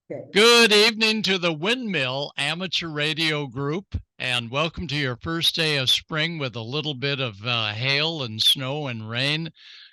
Okay. Good evening to the Windmill Amateur Radio Group, and welcome to your first day of spring with a little bit of hail and snow and rain.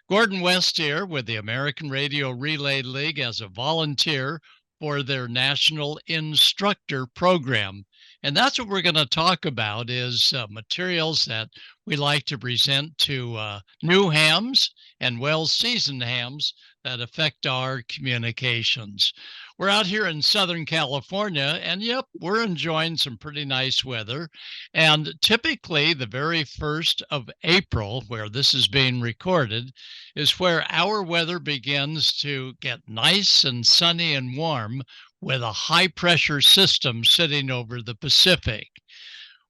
Gordon West here with the American Radio Relay League as a volunteer for their National Instructor Program. And that's what we're going to talk about is materials that we like to present to new hams and well-seasoned hams that affect our communications. We're out here in Southern California, and yep, we're enjoying some pretty nice weather. And typically, the very 1st of April, where this is being recorded, is where our weather begins to get nice and sunny and warm with a high pressure system sitting over the Pacific.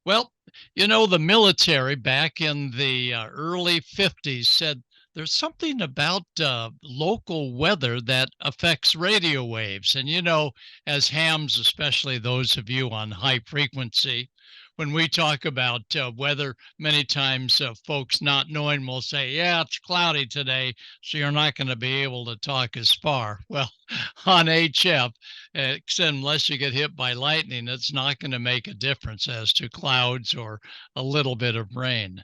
Well, the military back in the early 50s said there's something about local weather that affects radio waves. And, as hams, especially those of you on high frequency, when we talk about weather, many times folks not knowing will say, yeah, it's cloudy today, so you're not going to be able to talk as far. Well, on HF, unless you get hit by lightning, it's not going to make a difference as to clouds or a little bit of rain.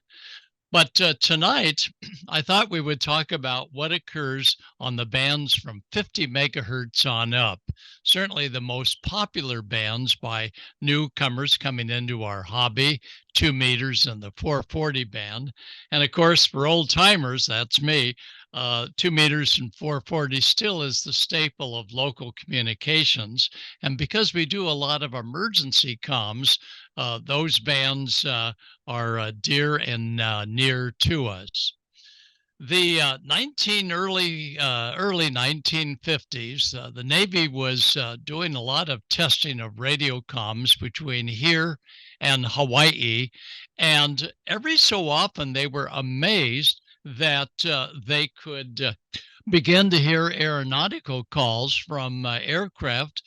But tonight, I thought we would talk about what occurs on the bands from 50 megahertz on up. Certainly the most popular bands by newcomers coming into our hobby, 2 meters and the 440 band. And of course, for old timers, that's me, 2 meters and 440 still is the staple of local communications. And because we do a lot of emergency comms, those bands are dear and near to us. The early 1950s, the Navy was doing a lot of testing of radio comms between here and Hawaii, and every so often they were amazed that they could begin to hear aeronautical calls from aircraft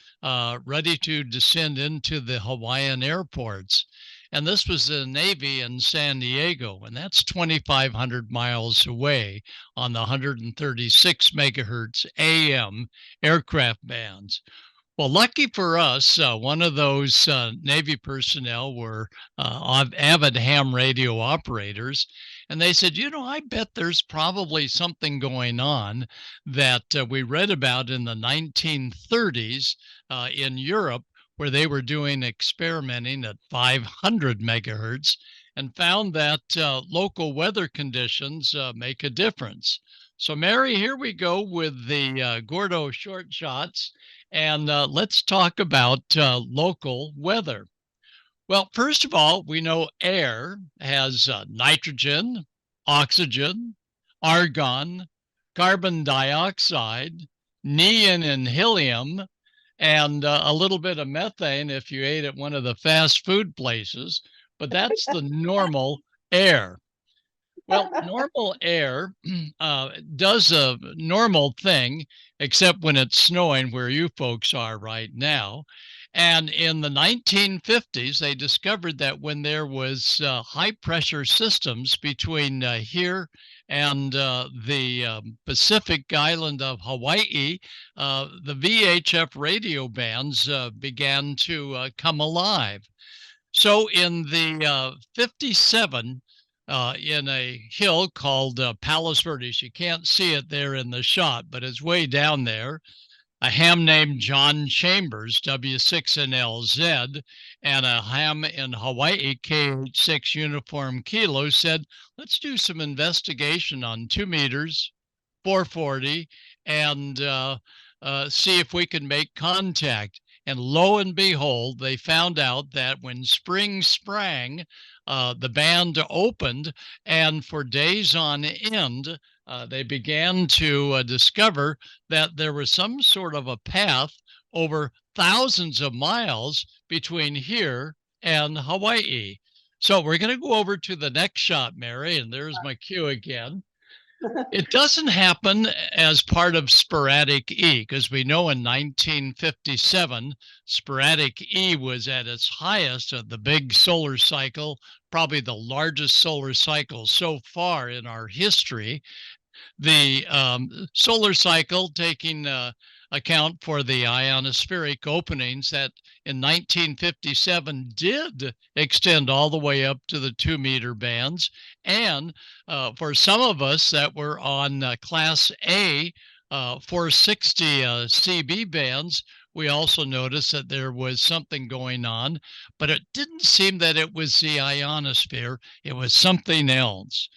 ready to descend into the Hawaiian airports. And this was the Navy in San Diego, and that's 2,500 miles away on the 136 megahertz AM aircraft bands. Well, lucky for us, one of those Navy personnel were avid ham radio operators. And they said, I bet there's probably something going on that we read about in the 1930s in Europe, where they were doing experimenting at 500 megahertz and found that local weather conditions make a difference. So, Mary, here we go with the Gordo short shots, and let's talk about local weather. Well, first of all, we know air has nitrogen, oxygen, argon, carbon dioxide, neon and helium, and a little bit of methane if you ate at one of the fast food places. But that's the normal air. Well, normal air does a normal thing, except when it's snowing where you folks are right now. And in the 1950s, they discovered that when there was high pressure systems between here and the Pacific island of Hawaii, the VHF radio bands began to come alive. So in the 57, in a hill called Palos Verdes. You can't see it there in the shot, but it's way down there. A ham named John Chambers, W6NLZ, and a ham in Hawaii, KH6 Uniform Kilo, said, let's do some investigation on 2 meters, 440, and see if we can make contact. And lo and behold, they found out that when spring sprang, the band opened, and for days on end, they began to discover that there was some sort of a path over thousands of miles between here and Hawaii. So we're going to go over to the next shot, Mary, and there's my cue again. It doesn't happen as part of sporadic E, because we know in 1957, sporadic E was at its highest of the big solar cycle, probably the largest solar cycle so far in our history. The solar cycle taking account for the ionospheric openings that in 1957 did extend all the way up to the 2-meter bands. And for some of us that were on Class A 460 CB bands, we also noticed that there was something going on, but it didn't seem that it was the ionosphere. It was something else.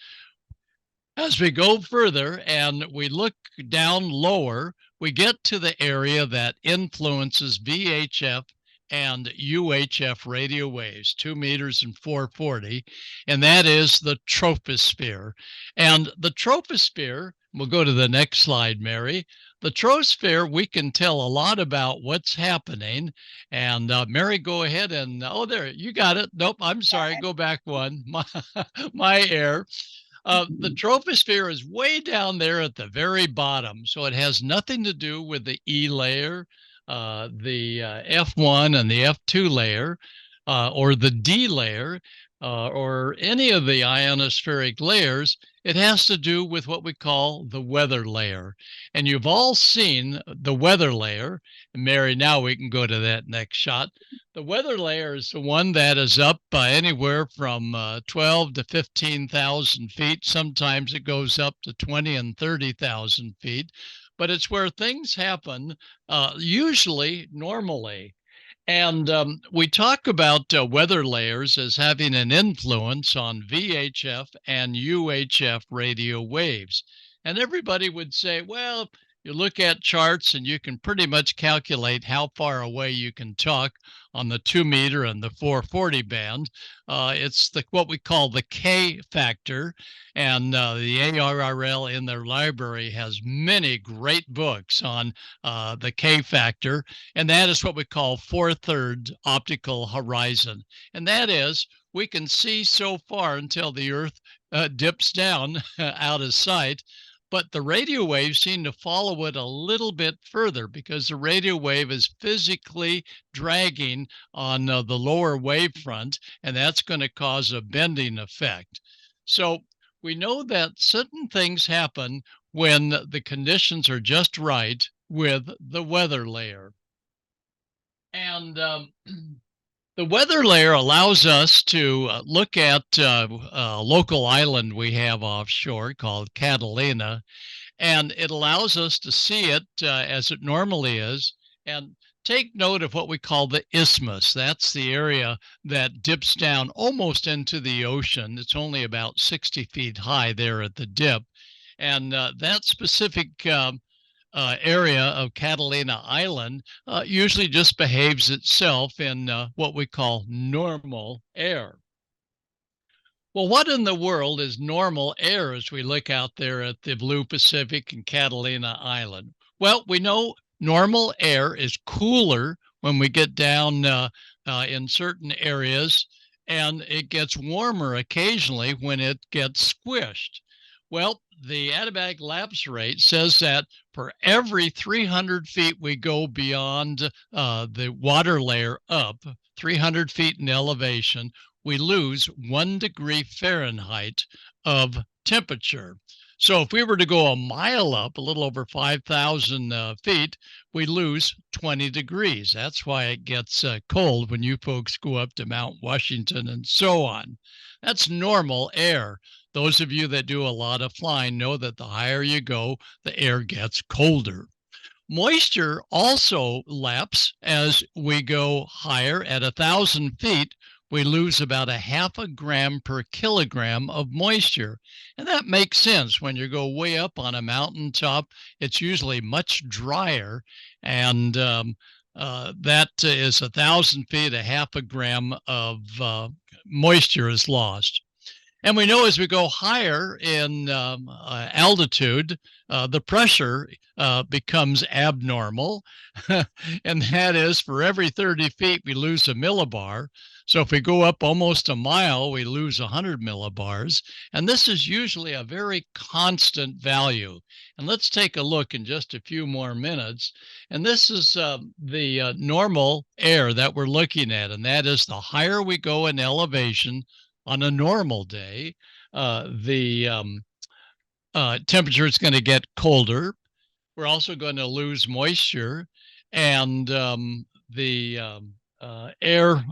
As we go further and we look down lower, we get to the area that influences VHF and UHF radio waves, 2 meters and 440, and that is the troposphere. And the troposphere, we'll go to the next slide, Mary. The troposphere, we can tell a lot about what's happening. And Mary, go ahead and, oh, there, you got it. Nope, I'm sorry, go back one. My error. The troposphere is way down there at the very bottom, so it has nothing to do with the E layer, the F1 and the F2 layer, or the D layer, or any of the ionospheric layers. It has to do with what we call the weather layer. And you've all seen the weather layer. Mary, now we can go to that next shot. The weather layer is the one that is up anywhere from 12 to 15,000 feet. Sometimes it goes up to 20 and 30,000 feet, but it's where things happen, usually normally. And we talk about weather layers as having an influence on VHF and UHF radio waves. And everybody would say, well, you look at charts and you can pretty much calculate how far away you can talk on the 2 meter and the 440 band. It's what we call the K factor. And the ARRL in their library has many great books on the K factor. And that is what we call 4/3 optical horizon. And that is, we can see so far until the Earth dips down out of sight. But the radio waves seem to follow it a little bit further because the radio wave is physically dragging on the lower wavefront, and that's going to cause a bending effect. So we know that certain things happen when the conditions are just right with the weather layer. And the weather layer allows us to look at a local island we have offshore called Catalina, and it allows us to see it as it normally is. And take note of what we call the isthmus. That's the area that dips down almost into the ocean. It's only about 60 feet high there at the dip. And that specific area of Catalina Island usually just behaves itself in what we call normal air. Well, what in the world is normal air as we look out there at the blue Pacific and Catalina Island? Well, we know normal air is cooler when we get down in certain areas, and it gets warmer occasionally when it gets squished. Well, the adiabatic lapse rate says that for every 300 feet we go beyond the water layer up, 300 feet in elevation, we lose 1 degree Fahrenheit of temperature. So if we were to go a mile up, a little over 5,000 feet, we lose 20 degrees. That's why it gets cold when you folks go up to Mount Washington and so on. That's normal air. Those of you that do a lot of flying know that the higher you go, the air gets colder. Moisture also laps as we go higher. At 1,000 feet, we lose about 0.5 gram per kilogram of moisture. And that makes sense. When you go way up on a mountaintop, it's usually much drier. And that is 1,000 feet, 0.5 gram of moisture is lost. And we know as we go higher in altitude, the pressure becomes abnormal. And that is, for every 30 feet, we lose a millibar. So if we go up almost a mile, we lose 100 millibars. And this is usually a very constant value. And let's take a look in just a few more minutes. And this is the normal air that we're looking at. And that is, the higher we go in elevation on a normal day, the temperature is going to get colder. We're also going to lose moisture, and the air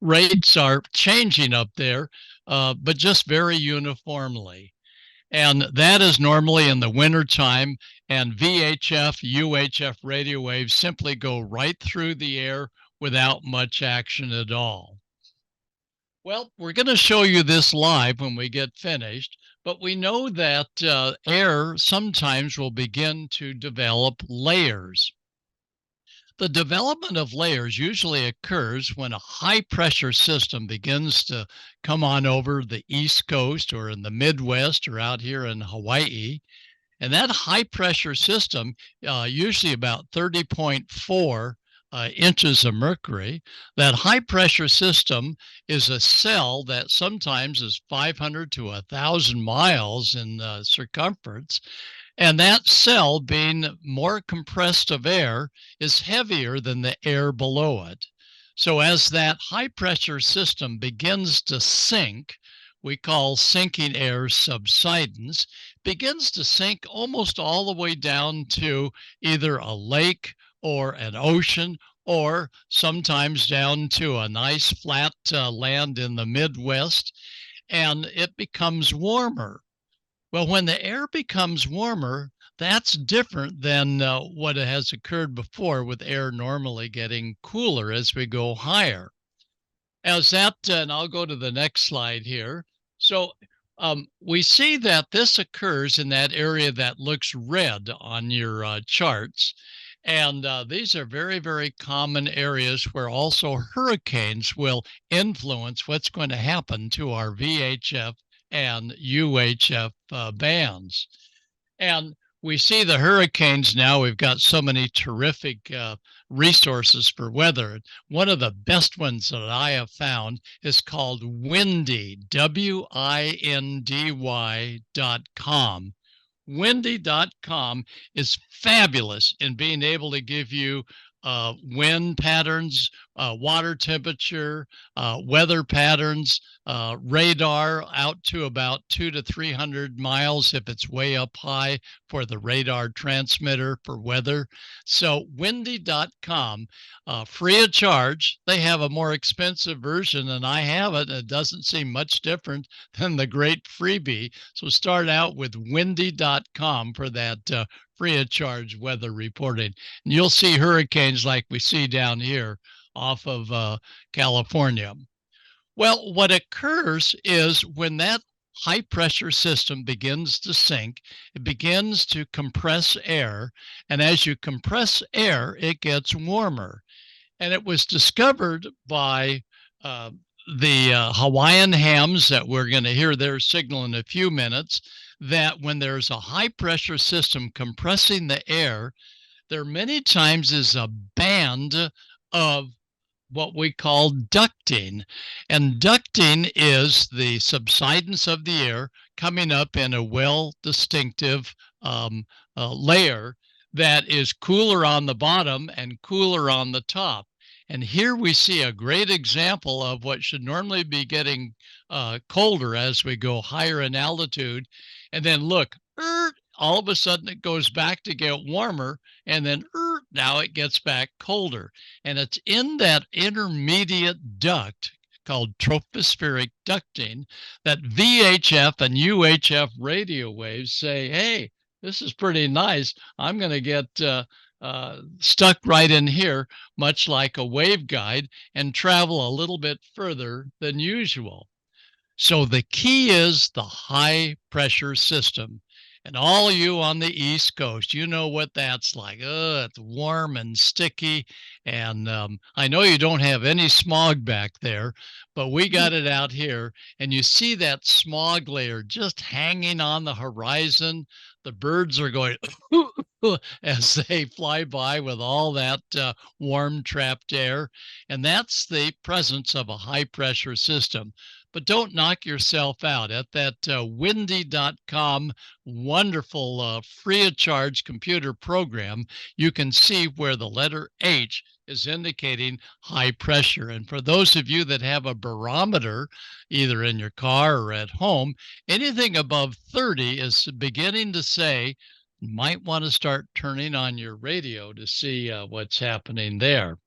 rates are changing up there, but just very uniformly. And that is normally in the wintertime, and VHF, UHF radio waves simply go right through the air without much action at all. Well, we're going to show you this live when we get finished, but we know that air sometimes will begin to develop layers. The development of layers usually occurs when a high pressure system begins to come on over the East Coast or in the Midwest or out here in Hawaii. And that high pressure system, usually about 30.4 inches of mercury, that high pressure system is a cell that sometimes is 500 to 1,000 miles in circumference. And that cell, being more compressed of air, is heavier than the air below it. So as that high pressure system begins to sink, we call sinking air subsidence, begins to sink almost all the way down to either a lake or an ocean, or sometimes down to a nice flat land in the Midwest, and it becomes warmer. Well, when the air becomes warmer, that's different than what has occurred before with air normally getting cooler as we go higher. As that, and I'll go to the next slide here. So we see that this occurs in that area that looks red on your charts. And these are very, very common areas where also hurricanes will influence what's going to happen to our VHF and UHF bands. And we see the hurricanes now. We've got so many terrific resources for weather. One of the best ones that I have found is called Windy, windy.com. Windy.com is fabulous in being able to give you wind patterns, water temperature, weather patterns, radar out to about 200 to 300 miles if it's way up high for the radar transmitter for weather. So windy.com, free of charge. They have a more expensive version, and I have it. It doesn't seem much different than the great freebie. So start out with windy.com for that free of charge weather reporting. And you'll see hurricanes like we see down here off of California. Well, what occurs is when that high pressure system begins to sink, it begins to compress air. And as you compress air, it gets warmer. And it was discovered by the Hawaiian hams that we're going to hear their signal in a few minutes, that when there's a high pressure system compressing the air, there many times is a band of what we call ducting. And ducting is the subsidence of the air coming up in a well distinctive layer that is cooler on the bottom and cooler on the top. And here we see a great example of what should normally be getting colder as we go higher in altitude. And then look, all of a sudden it goes back to get warmer, and then now it gets back colder. And it's in that intermediate duct called tropospheric ducting that VHF and UHF radio waves say, hey, this is pretty nice. I'm going to get stuck right in here, much like a waveguide, and travel a little bit further than usual. So the key is the high pressure system. And all of you on the East Coast, you know what that's like. It's warm and sticky. And I know you don't have any smog back there, but we got it out here. And you see that smog layer just hanging on the horizon. The birds are going as they fly by with all that warm trapped air. And that's the presence of a high pressure system. But don't knock yourself out. At that windy.com wonderful free of charge computer program, you can see where the letter H is indicating high pressure. And for those of you that have a barometer, either in your car or at home, anything above 30 is beginning to say you might want to start turning on your radio to see what's happening there.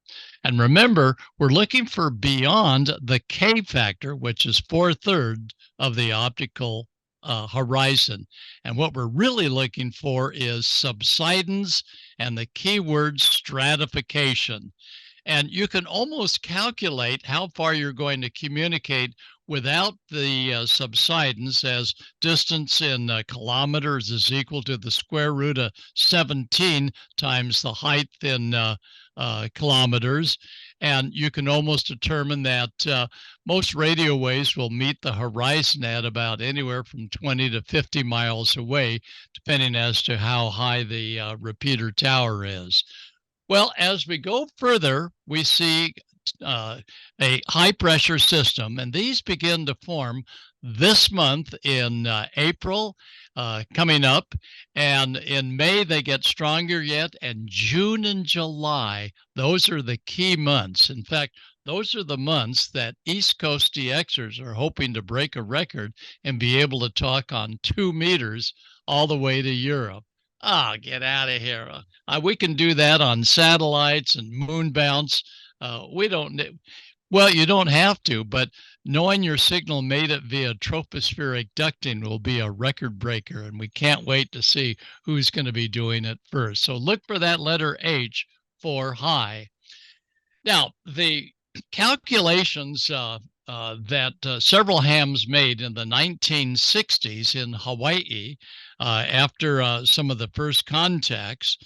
And remember, we're looking for beyond the K factor, which is 4/3 of the optical horizon. And what we're really looking for is subsidence and the keyword stratification. And you can almost calculate how far you're going to communicate without the subsidence, as distance in kilometers is equal to the square root of 17 times the height in kilometers. And you can almost determine that most radio waves will meet the horizon at about anywhere from 20 to 50 miles away, depending as to how high the repeater tower is. Well, as we go further, we see a high pressure system, and these begin to form this month in April coming up, and in May they get stronger yet, and June and July, those are the key months. In fact, those are the months that East Coast DXers are hoping to break a record and be able to talk on 2 meters all the way to Europe. Oh, get out of here. We can do that on satellites and moon bounce. We don't, well, you don't have to, but knowing your signal made it via tropospheric ducting will be a record breaker, and we can't wait to see who's going to be doing it first. So look for that letter H for high. Now, the calculations that several hams made in the 1960s in Hawaii after some of the first contacts,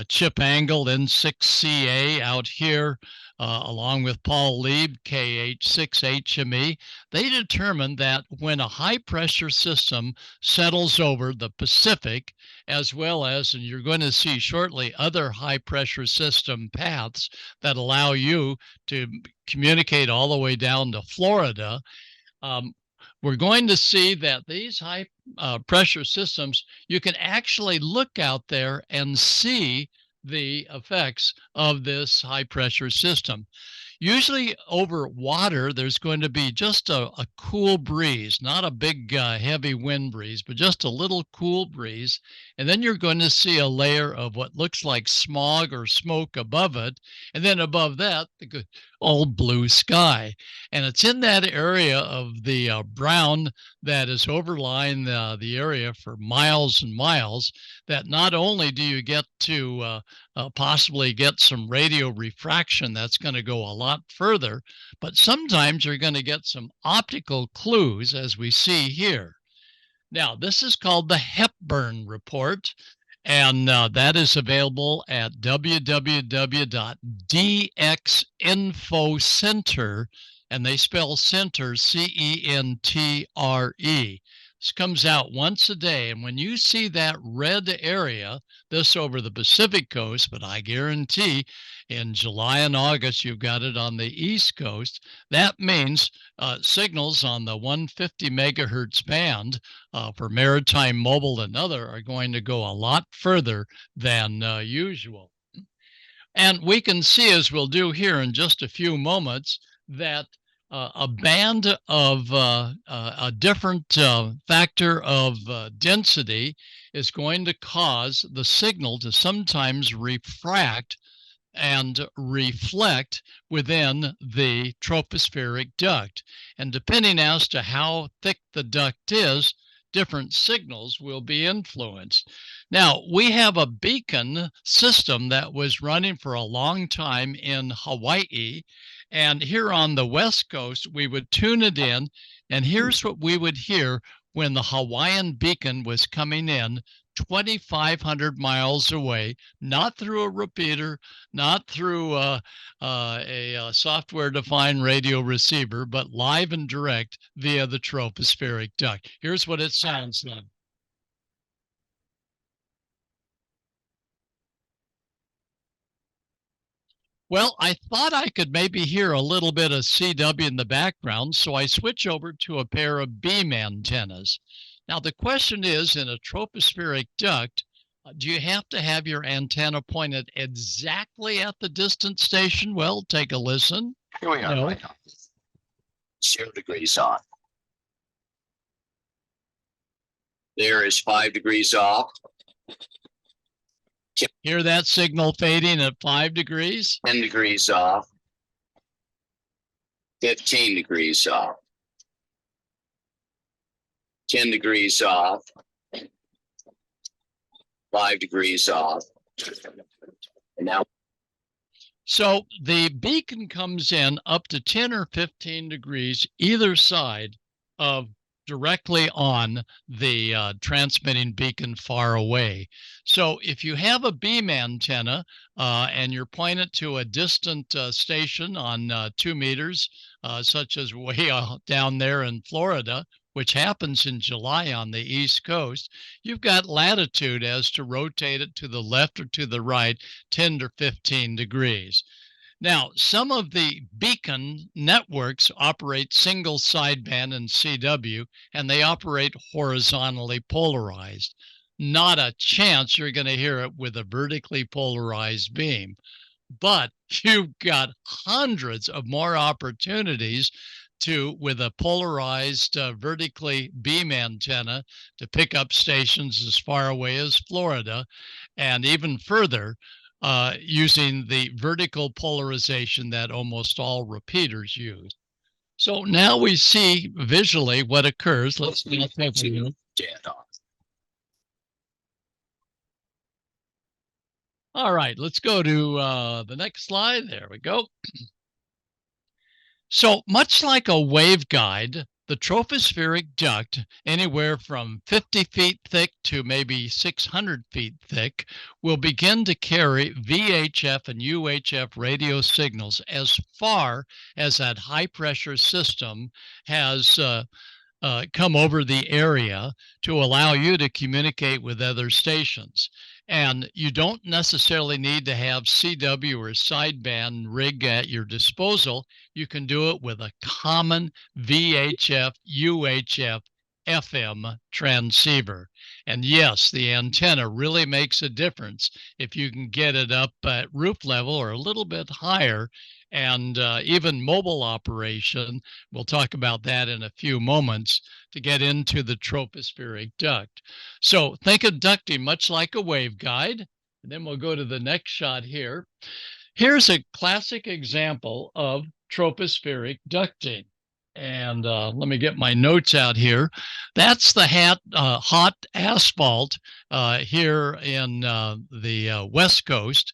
Chip Angle, N6CA out here, along with Paul Lieb, KH6HME, they determined that when a high pressure system settles over the Pacific, as well as, and you're going to see shortly, other high pressure system paths that allow you to communicate all the way down to Florida, we're going to see that these high pressure systems, you can actually look out there and see the effects of this high pressure system. Usually over water, there's going to be just a cool breeze, not a big heavy wind breeze, but just a little cool breeze. And then you're going to see a layer of what looks like smog or smoke above it. And then above that, the good old blue sky. And it's in that area of the brown that is overlying the area for miles and miles that not only do you get to possibly get some radio refraction that's going to go a lot further, but sometimes you're going to get some optical clues, as we see here. Now, this is called the Hepburn Report, and that is available at www.dxinfocenter, and they spell center CENTRE. This comes out once a day, and when you see that red area, this over the Pacific coast, but I guarantee in July and August you've got it on the East Coast, that means signals on the 150 megahertz band for maritime, mobile, and other are going to go a lot further than usual. And we can see, as we'll do here in just a few moments, that a band of a different factor of density is going to cause the signal to sometimes refract and reflect within the tropospheric duct. And depending as to how thick the duct is, different signals will be influenced. Now, we have a beacon system that was running for a long time in Hawaii. And here on the West Coast, we would tune it in. And here's what we would hear when the Hawaiian beacon was coming in 2,500 miles away, not through a repeater, not through a software-defined radio receiver, but live and direct via the tropospheric duct. Here's what it sounds like. Well, I thought I could maybe hear a little bit of CW in the background, so I switch over to a pair of beam antennas. Now, the question is, in a tropospheric duct, do you have to have your antenna pointed exactly at the distant station? Well, take a listen. Here we are right now. 0 degrees on. There is 5 degrees off. Hear that signal fading at 5 degrees? 10 degrees off. 15 degrees off. 10 degrees off. 5 degrees off. And now. So the beacon comes in up to 10 or 15 degrees either side of directly on the transmitting beacon far away. So if you have a beam antenna and you're pointing it to a distant station on 2 meters, such as way down there in Florida, which happens in July on the East Coast, you've got latitude as to rotate it to the left or to the right 10 to 15 degrees. Now, some of the beacon networks operate single sideband and CW, and they operate horizontally polarized. Not a chance you're going to hear it with a vertically polarized beam, but you've got hundreds of more opportunities with a polarized vertically beam antenna to pick up stations as far away as Florida, and even further using the vertical polarization that almost all repeaters use. So now we see visually what occurs. Let's take a look. All right, let's go to the next slide. There we go. So much like a waveguide, the tropospheric duct, anywhere from 50 feet thick to maybe 600 feet thick, will begin to carry VHF and UHF radio signals as far as that high-pressure system has come over the area to allow you to communicate with other stations. And you don't necessarily need to have CW or sideband rig at your disposal. You can do it with a common VHF, UHF, FM transceiver. And yes, the antenna really makes a difference if you can get it up at roof level or a little bit higher. And even mobile operation, we'll talk about that in a few moments, to get into the tropospheric duct. So think of ducting much like a waveguide. And then we'll go to the next shot here. Here's a classic example of tropospheric ducting. And let me get my notes out here. That's the hot asphalt here in the West Coast.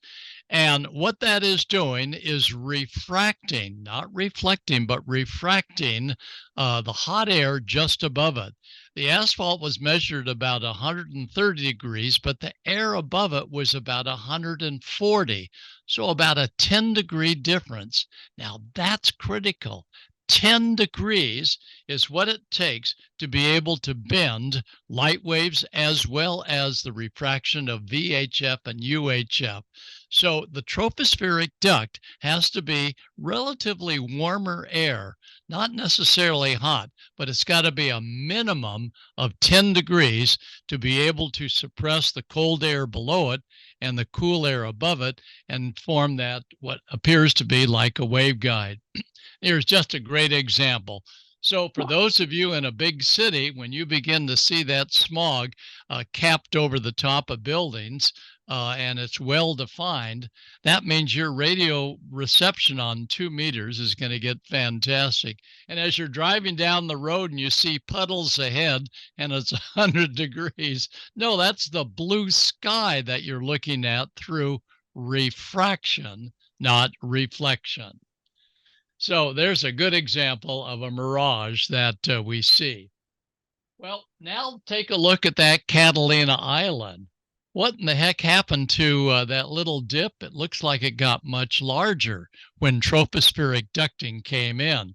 And what that is doing is refracting, not reflecting, but refracting the hot air just above it. The asphalt was measured about 130 degrees, but the air above it was about 140. So about a 10-degree difference. Now that's critical. 10 degrees is what it takes to be able to bend light waves as well as the refraction of VHF and UHF. So the tropospheric duct has to be relatively warmer air, not necessarily hot, but it's got to be a minimum of 10 degrees to be able to suppress the cold air below it and the cool air above it and form that what appears to be like a waveguide. Here's just a great example. So for those of you in a big city, when you begin to see that smog capped over the top of buildings and it's well defined, that means your radio reception on 2 meters is going to get fantastic. And as you're driving down the road and you see puddles ahead and it's 100 degrees, no, that's the blue sky that you're looking at through refraction, not reflection. So there's a good example of a mirage that we see. Well, now take a look at that Catalina Island. What in the heck happened to that little dip? It looks like it got much larger when tropospheric ducting came in.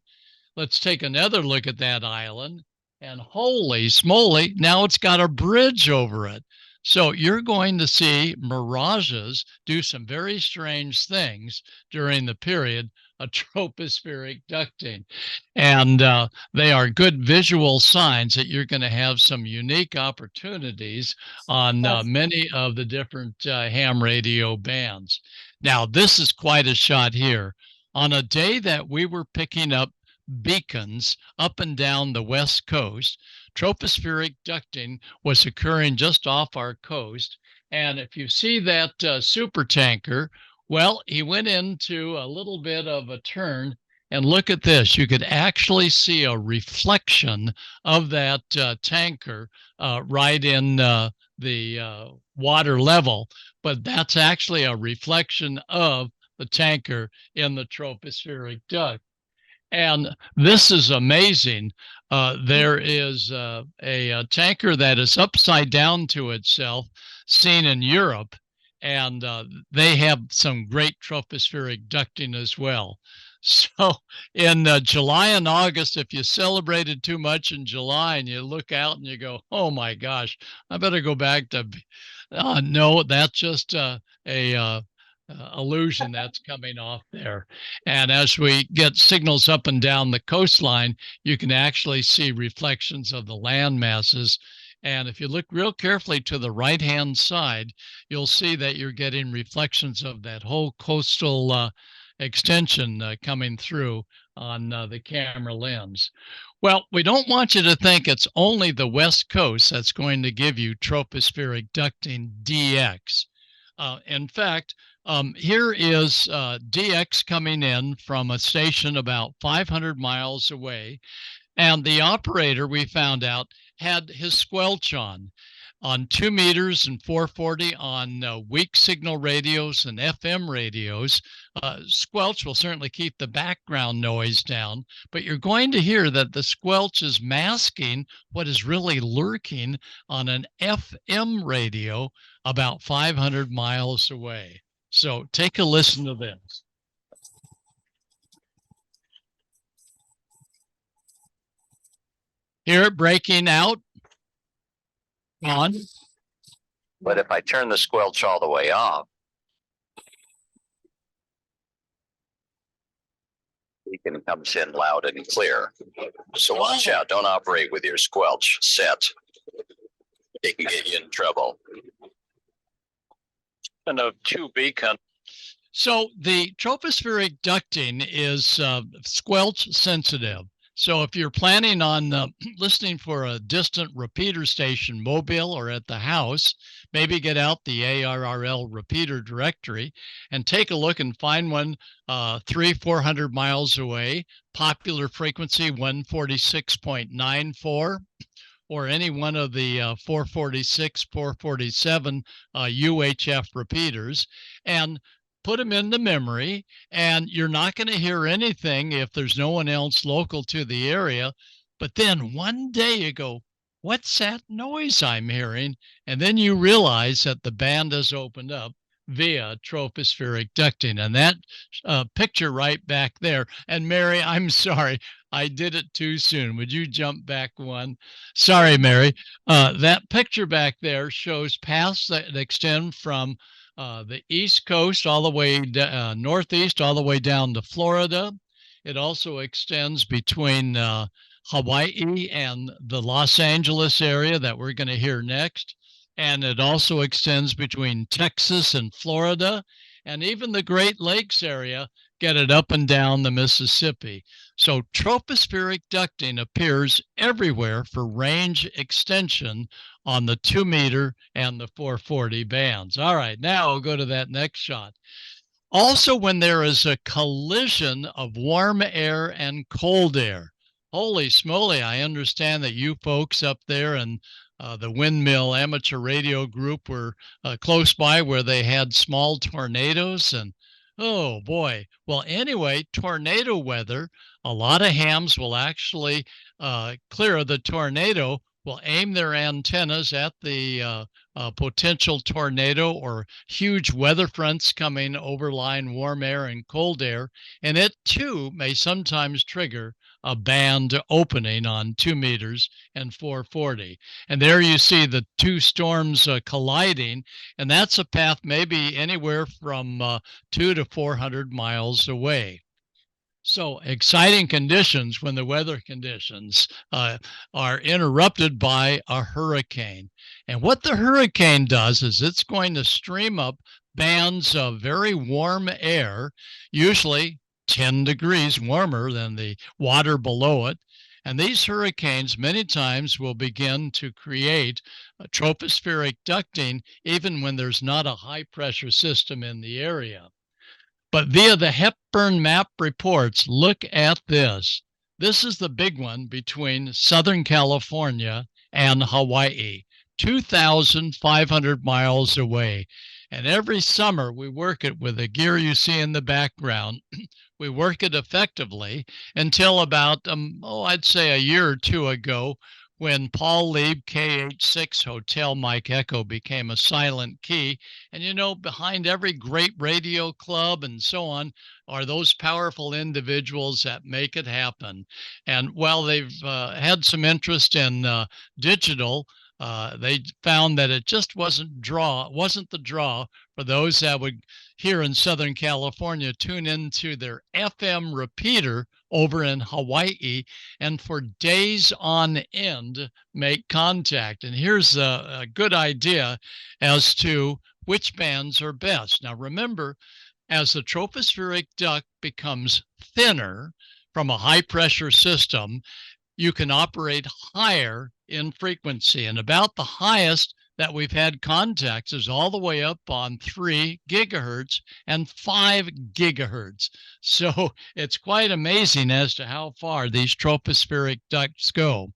Let's take another look at that island, and holy smoly, now it's got a bridge over it. So you're going to see mirages do some very strange things during the period of tropospheric ducting. And they are good visual signs that you're going to have some unique opportunities on many of the different ham radio bands. Now, this is quite a shot here. On a day that we were picking up beacons up and down the West Coast, tropospheric ducting was occurring just off our coast, And if you see that super tanker, well, he went into a little bit of a turn. And look at this. You could actually see a reflection of that tanker right in the water level. But that's actually a reflection of the tanker in the tropospheric duct. And this is amazing. There is a tanker that is upside down to itself, seen in Europe, and they have some great tropospheric ducting as well. So in July and August, if you celebrated too much in July and you look out and you go, oh my gosh, I better go back to, no, that's just a illusion that's coming off there. And as we get signals up and down the coastline, you can actually see reflections of the land masses. And if you look real carefully to the right-hand side, you'll see that you're getting reflections of that whole coastal extension coming through on the camera lens. Well, we don't want you to think it's only the West Coast that's going to give you tropospheric ducting DX. In fact, here is DX coming in from a station about 500 miles away. And the operator, we found out, had his squelch on 2 meters and 440 on weak signal radios and FM radios. Squelch will certainly keep the background noise down, but you're going to hear that the squelch is masking what is really lurking on an FM radio about 500 miles away. So take a listen to this. Hear it breaking out on. But if I turn the squelch all the way off, it comes in loud and clear. So watch out. Don't operate with your squelch set. It can get you in trouble. And of 2 beacon. So the tropospheric ducting is squelch sensitive. So if you're planning on listening for a distant repeater station mobile or at the house, maybe get out the ARRL repeater directory and take a look and find one 300-400 miles away, popular frequency 146.94, or any one of the 446, 447 UHF repeaters, and put them into memory, and you're not going to hear anything if there's no one else local to the area. But then one day you go, what's that noise I'm hearing? And then you realize that the band has opened up via tropospheric ducting. And that picture right back there. And Mary, I'm sorry, I did it too soon. Would you jump back one? Sorry, Mary. That picture back there shows paths that extend from the East Coast all the way northeast, all the way down to Florida. It also extends between Hawaii and the Los Angeles area that we're going to hear next. And it also extends between Texas and Florida, and even the Great Lakes area, get it up and down the Mississippi. So tropospheric ducting appears everywhere for range extension on the 2 meter and the 440 bands. All right, now I'll go to that next shot. Also, when there is a collision of warm air and cold air, holy smoly, I understand that you folks up there and the Windmill Amateur Radio Group were close by where they had small tornadoes, and oh boy. Well, anyway, tornado weather, a lot of hams will actually clear the tornado, will aim their antennas at the potential tornado or huge weather fronts coming overlying warm air and cold air, and it too may sometimes trigger a band opening on 2 meters and 440. And there you see the two storms colliding, and that's a path maybe anywhere from 200 to 400 miles away. So exciting conditions when the weather conditions are interrupted by a hurricane. And what the hurricane does is it's going to stream up bands of very warm air, usually 10 degrees warmer than the water below it. And these hurricanes many times will begin to create a tropospheric ducting even when there's not a high pressure system in the area. But via the Hepburn map reports, look at this. This is the big one between Southern California and Hawaii, 2,500 miles away. And every summer we work it with the gear you see in the background. We work it effectively until about, I'd say a year or two ago, when Paul Lieb KH6 Hotel Mike Echo became a silent key. And you know, behind every great radio club and so on are those powerful individuals that make it happen. And while they've had some interest in digital, they found that it just wasn't the draw for those that would, here in Southern California, tune into their FM repeater over in Hawaii and for days on end make contact. And here's a good idea as to which bands are best. Now remember, as the tropospheric duct becomes thinner from a high pressure system, you can operate higher in frequency. And about the highest that we've had contacts is all the way up on 3 gigahertz and 5 gigahertz. So it's quite amazing as to how far these tropospheric ducts go.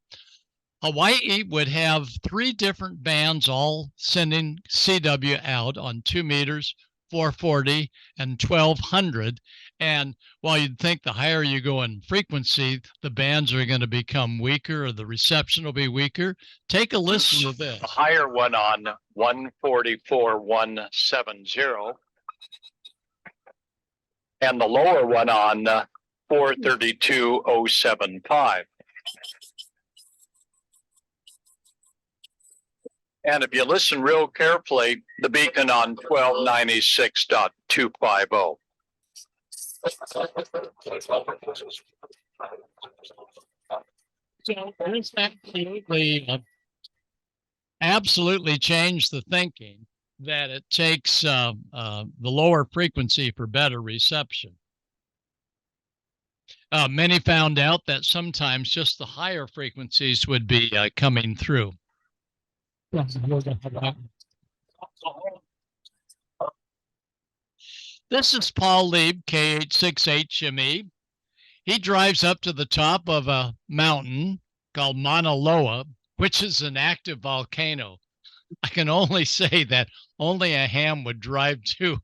Hawaii would have 3 different bands all sending CW out on 2 meters, 440 and 1200. And while you'd think the higher you go in frequency, the bands are going to become weaker or the reception will be weaker, take a listen to this. The higher one on 144.170 and the lower one on 432.075. And if you listen real carefully, the beacon on 1296.250. So this absolutely changed the thinking that it takes the lower frequency for better reception. Many found out that sometimes just the higher frequencies would be coming through. This is Paul Lieb, KH6HME. He drives up to the top of a mountain called Mauna Loa, which is an active volcano. I can only say that only a ham would drive to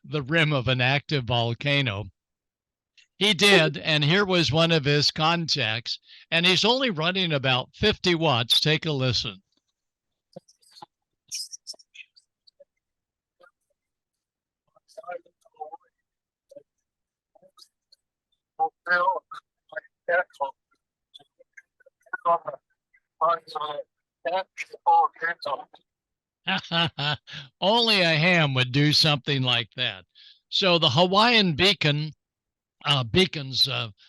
the rim of an active volcano. He did, and here was one of his contacts, and he's only running about 50 watts. Take a listen. Only a ham would do something like that. So the Hawaiian beacons,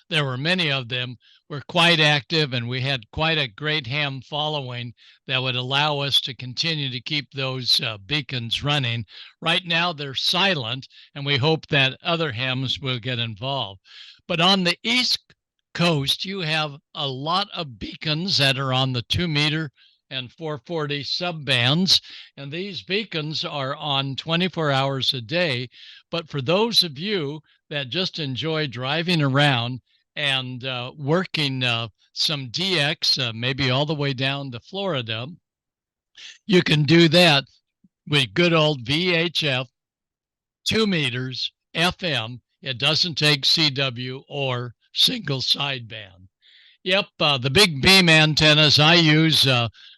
there were many of them, were quite active, and we had quite a great ham following that would allow us to continue to keep those beacons running. Right now they're silent, and we hope that other hams will get involved. But on the East Coast, you have a lot of beacons that are on the 2 meter and 440 subbands, and these beacons are on 24 hours a day. But for those of you that just enjoy driving around and working some DX, maybe all the way down to Florida, you can do that with good old VHF, 2 meters, FM. It doesn't take CW or single sideband. Yep, the big beam antennas I use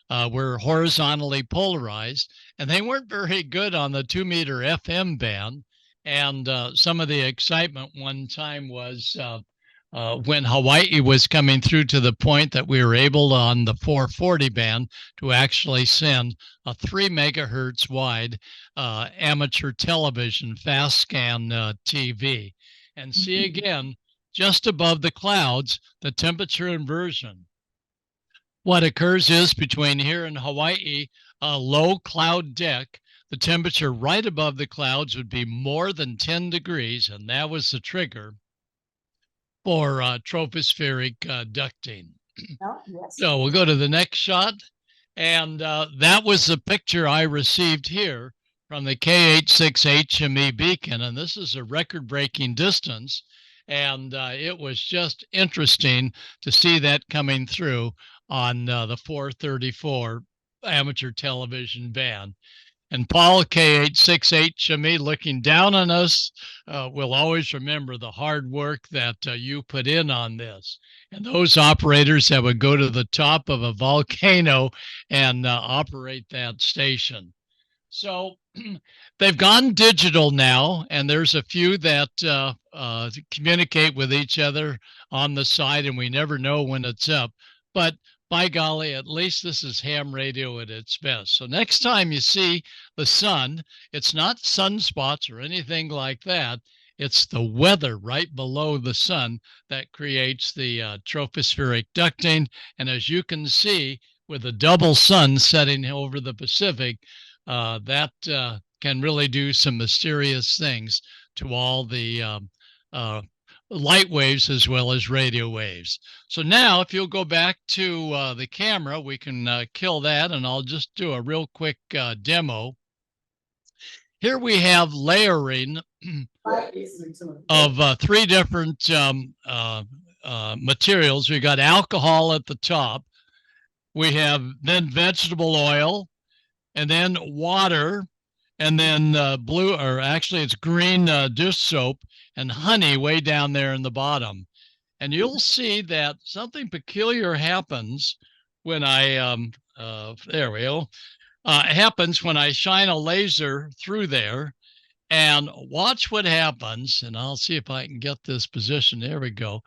were horizontally polarized, and they weren't very good on the 2 meter FM band. And some of the excitement one time was when Hawaii was coming through to the point that we were able on the 440 band to actually send a 3 megahertz wide amateur television fast scan TV. And see again, just above the clouds, the temperature inversion. What occurs is between here and Hawaii, a low cloud deck, the temperature right above the clouds would be more than 10 degrees, and that was the trigger for tropospheric ducting. Yes. So we'll go to the next shot. And that was the picture I received here from the K86 HME beacon. And this is a record-breaking distance. And it was just interesting to see that coming through on the 434 amateur television band. And Paul, K86 HME, looking down on us, will always remember the hard work that you put in on this. And those operators that would go to the top of a volcano and operate that station. So they've gone digital now, and there's a few that communicate with each other on the side, and we never know when it's up. But by golly, at least this is ham radio at its best. So next time you see the sun, it's not sunspots or anything like that. It's the weather right below the sun that creates the tropospheric ducting. And as you can see, with a double sun setting over the Pacific, that can really do some mysterious things to all the light waves as well as radio waves. So now if you'll go back to the camera, we can kill that, and I'll just do a real quick demo. Here we have layering of three different materials. We got alcohol at the top. We have then vegetable oil, and then water, and then blue, or actually it's green dish soap, and honey way down there in the bottom. And you'll see that something peculiar happens when I, there we go, happens when I shine a laser through there. And watch what happens, and I'll see if I can get this position. There we go.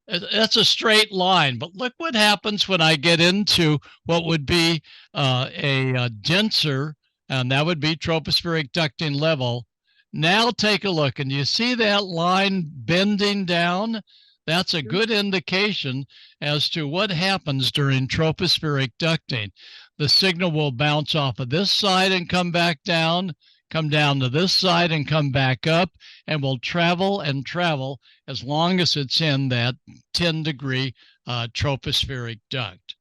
That's a straight line, but look what happens when I get into what would be a denser, and that would be tropospheric ducting level. Now take a look, and you see that line bending down? That's a good indication as to what happens during tropospheric ducting. The signal will bounce off of this side and come back down, come down to this side and come back up, and will travel and travel as long as it's in that 10-degree tropospheric duct.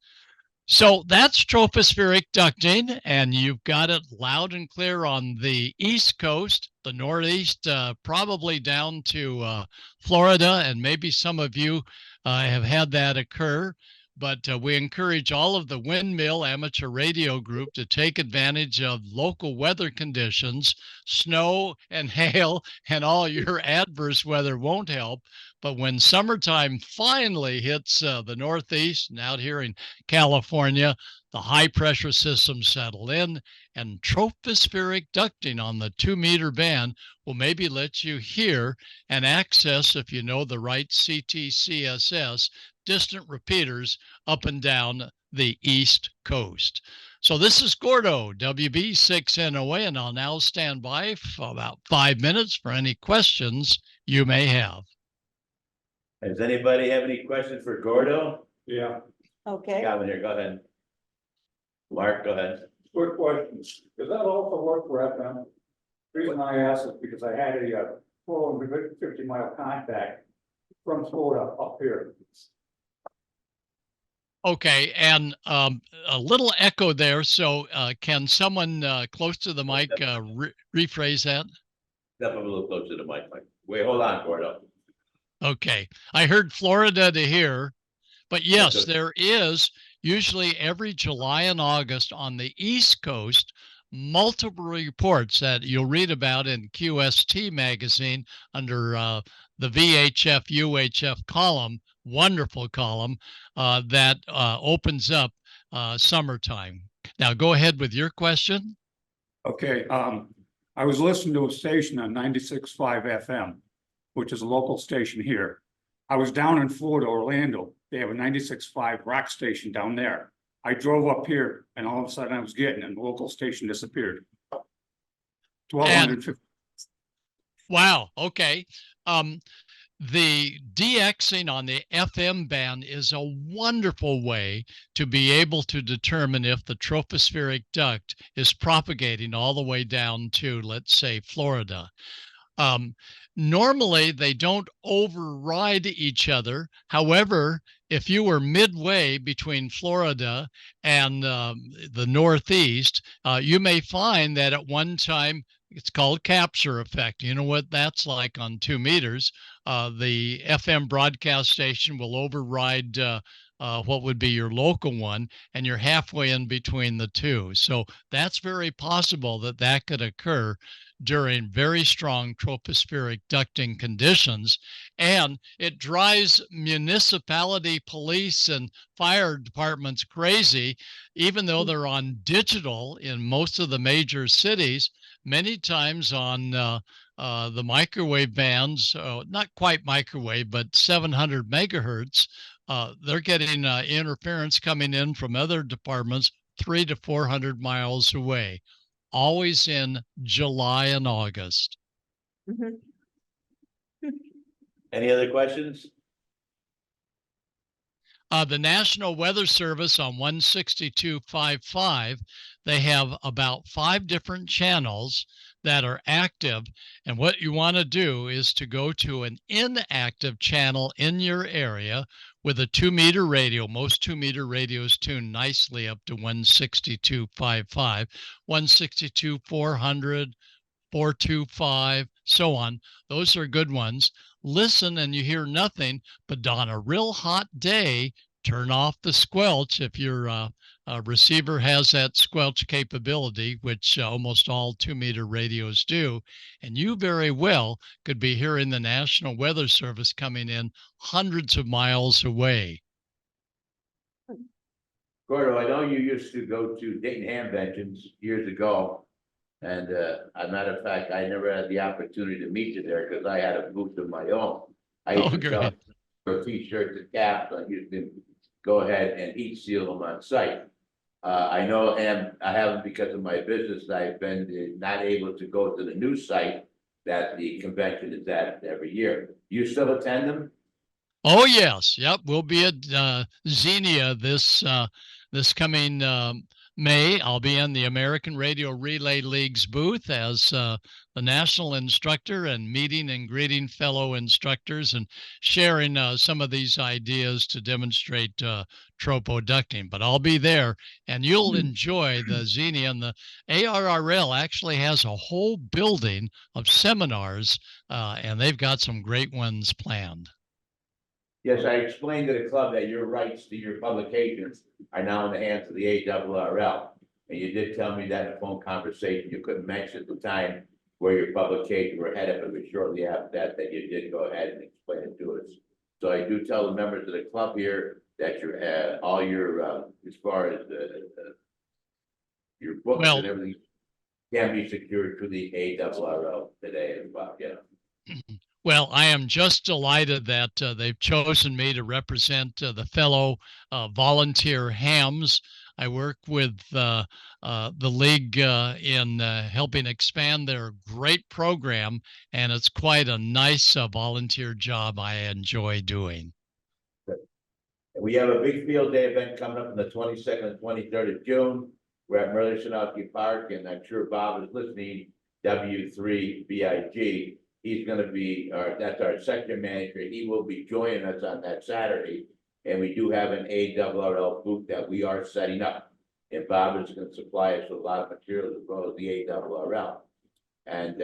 So that's tropospheric ducting, and you've got it loud and clear on the East Coast, the Northeast, probably down to Florida, and maybe some of you have had that occur. But we encourage all of the Windmill Amateur Radio Group to take advantage of local weather conditions. Snow and hail and all your adverse weather won't help. But when summertime finally hits the Northeast and out here in California, the high pressure systems settle in, and tropospheric ducting on the 2-meter band will maybe let you hear and access, if you know the right CTCSS, distant repeaters up and down the East Coast. So this is Gordo, WB6NOA, and I'll now stand by for about 5 minutes for any questions you may have. Does anybody have any questions for Gordo? Yeah, Okay. Got one here, go ahead. Mark, go ahead. quick question. Does that also work for FM? The reason I ask is because I had a 450-mile contact from Florida up here. Okay, and a little echo there. So can someone close to the mic rephrase that? Step up a little closer to the mic. Wait, hold on, Gordo. Okay, I heard Florida to here, but yes, Okay. there is usually every July and August on the East Coast, multiple reports that you'll read about in QST magazine under the VHF UHF column, wonderful column that opens up summertime. Now go ahead with your question. Okay, I was listening to a station on 96.5 FM, which is a local station here. I was down in Florida, Orlando. They have a 96.5 rock station down there. I drove up here and all of a sudden I was getting and the local station disappeared. 1250. Wow. Okay. The DXing on the FM band is a wonderful way to be able to determine if the tropospheric duct is propagating all the way down to, let's say, Florida. Normally, they don't override each other. However, if you were midway between Florida and the Northeast, you may find that at one time, it's called capture effect. You know what that's like on 2 meters. The FM broadcast station will override what would be your local one, and you're halfway in between the two. So that's very possible that that could occur during very strong tropospheric ducting conditions. And it drives municipality police and fire departments crazy, even though they're on digital in most of the major cities. Many times on the microwave bands, not quite microwave, but 700 megahertz, they're getting interference coming in from other departments 300 to 400 miles away, always in July and August. Any other questions? The National Weather Service on 162.55, they have about 5 different channels that are active. And what you want to do is to go to an inactive channel in your area with a 2-meter radio. Most 2-meter radios tune nicely up to 162.55, 162.400, 425, so on. Those are good ones. Listen and you hear nothing, but on a real hot day, turn off the squelch if your receiver has that squelch capability, which almost all 2-meter radios do. And you very well could be hearing the National Weather Service coming in hundreds of miles away. Gordo, I know you used to go to Dayton Hamventions years ago. And as a matter of fact, I never had the opportunity to meet you there because I had a booth of my own. I used to sell t-shirts and caps. I used to go ahead and heat seal them on site. I know, and I haven't because of my business. I've been not able to go to the new site that the convention is at every year. You still attend them? Oh yes, yep. We'll be at Xenia this coming May. I'll be in the American Radio Relay League's booth as the national instructor and meeting and greeting fellow instructors and sharing some of these ideas to demonstrate tropo ducting. But I'll be there and you'll enjoy the Xenia. And the ARRL actually has a whole building of seminars and they've got some great ones planned. Yes, I explained to the club that your rights to your publications are now in the hands of the ARRL. And you did tell me that in a phone conversation, you couldn't mention the time where your publications were headed, but it was shortly after that you did go ahead and explain it to us. So I do tell the members of the club here that your all your as far as your books and everything can be secured through the ARRL today as well. Yeah. Well, I am just delighted that they've chosen me to represent the fellow volunteer hams. I work with the league in helping expand their great program, and it's quite a nice volunteer job I enjoy doing. We have a big field day event coming up on the 22nd and 23rd of June. We're at Merle-Shinowski Park, and I'm sure Bob is listening, W3BIG. He's going to be, that's our section manager. He will be joining us on that Saturday. And we do have an ARRL booth that we are setting up. And Bob is going to supply us with a lot of materials as well as the ARRL. And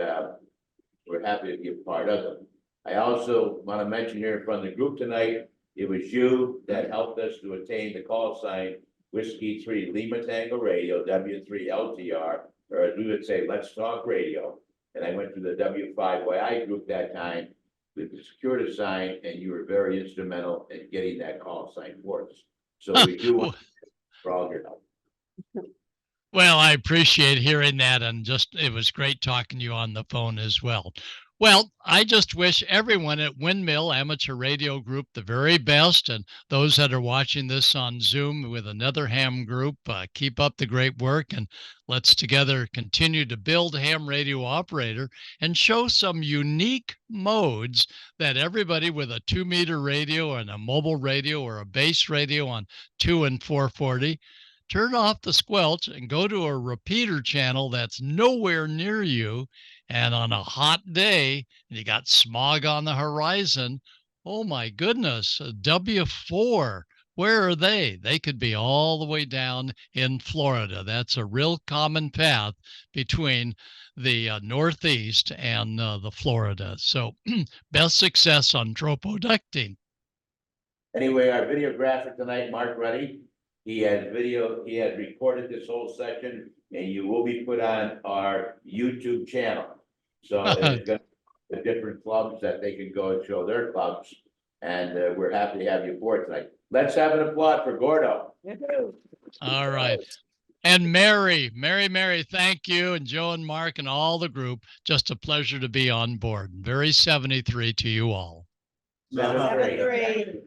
we're happy to be a part of them. I also want to mention here in front of the group tonight, it was you that helped us to attain the call sign Whiskey 3 Lima Tango Radio, W3LTR, or as we would say, Let's Talk Radio. And I went to the W5YI group that time with the security sign, and you were very instrumental in getting that call sign for us. So we do want for all your help. Well, I appreciate hearing that, and just it was great talking to you on the phone as well. Well, I just wish everyone at Windmill Amateur Radio Group the very best, and those that are watching this on Zoom with another ham group, keep up the great work, and let's together continue to build ham radio operator and show some unique modes that everybody with a 2-meter radio and a mobile radio or a base radio on 2 and 440, turn off the squelch and go to a repeater channel that's nowhere near you. And on a hot day, and you got smog on the horizon, Oh my goodness, W4. Where are they? They could be all the way down in Florida. That's a real common path between the Northeast and the Florida. So best success on tropoducting. Anyway, our videographer tonight, Mark Ruddy, he has recorded this whole section, and you will be put on our YouTube channel. So it's got the different clubs that they can go and show their clubs, and we're happy to have you aboard tonight. Let's have an applaud for Gordo. All right. And Mary, thank you. And Joe and Mark and all the group. Just a pleasure to be on board. Very 73 to you all. 7-3.